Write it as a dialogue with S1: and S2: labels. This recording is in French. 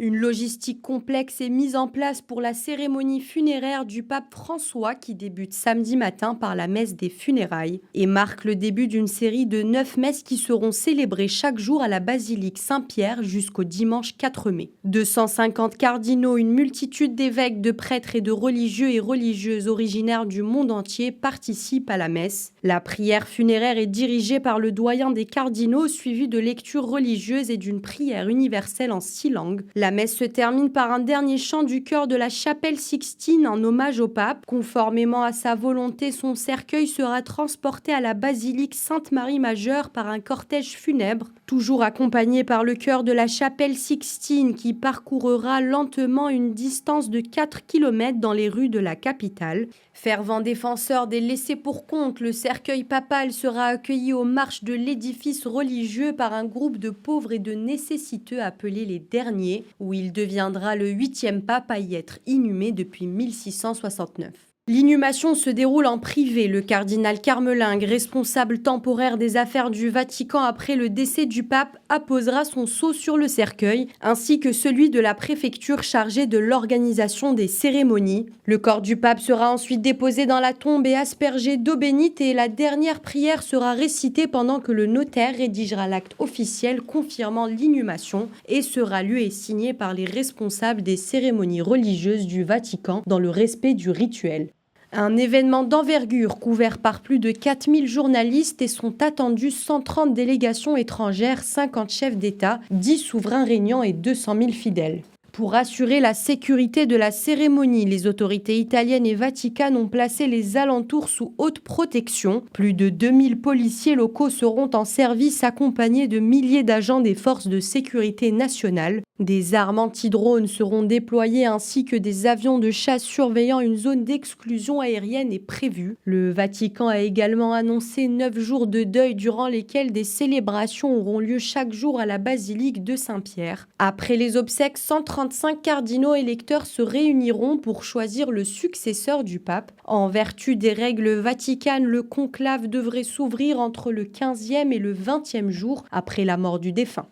S1: Une logistique complexe est mise en place pour la cérémonie funéraire du pape François qui débute samedi matin par la messe des funérailles et marque le début d'une série de 9 messes qui seront célébrées chaque jour à la basilique Saint-Pierre jusqu'au dimanche 4 mai. 250 cardinaux, une multitude d'évêques, de prêtres et de religieux et religieuses originaires du monde entier participent à la messe. La prière funéraire est dirigée par le doyen des cardinaux, suivie de lectures religieuses et d'une prière universelle en 6 langues. La messe se termine par un dernier chant du chœur de la chapelle Sixtine en hommage au pape. Conformément à sa volonté, son cercueil sera transporté à la basilique Sainte-Marie-Majeure par un cortège funèbre, toujours accompagné par le chœur de la chapelle Sixtine qui parcourra lentement une distance de 4 km dans les rues de la capitale. Fervent défenseur des laissés-pour-compte, le cercueil papal sera accueilli aux marches de l'édifice religieux par un groupe de pauvres et de nécessiteux appelés les derniers, où il deviendra le 8e pape à y être inhumé depuis 1669. L'inhumation se déroule en privé. Le cardinal Carmelingue, responsable temporaire des affaires du Vatican après le décès du pape, apposera son sceau sur le cercueil, ainsi que celui de la préfecture chargée de l'organisation des cérémonies. Le corps du pape sera ensuite déposé dans la tombe et aspergé d'eau bénite et la dernière prière sera récitée pendant que le notaire rédigera l'acte officiel confirmant l'inhumation et sera lu et signé par les responsables des cérémonies religieuses du Vatican dans le respect du rituel. Un événement d'envergure couvert par plus de 4000 journalistes et sont attendus 130 délégations étrangères, 50 chefs d'État, 10 souverains régnants et 200 000 fidèles. Pour assurer la sécurité de la cérémonie, les autorités italiennes et vaticanes ont placé les alentours sous haute protection. Plus de 2000 policiers locaux seront en service accompagnés de milliers d'agents des forces de sécurité nationales. Des armes anti-drones seront déployées ainsi que des avions de chasse surveillant une zone d'exclusion aérienne est prévue. Le Vatican a également annoncé 9 jours de deuil durant lesquels des célébrations auront lieu chaque jour à la basilique de Saint-Pierre. Après les obsèques, 135 cardinaux électeurs se réuniront pour choisir le successeur du pape. En vertu des règles vaticanes, le conclave devrait s'ouvrir entre le 15e et le 20e jour après la mort du défunt.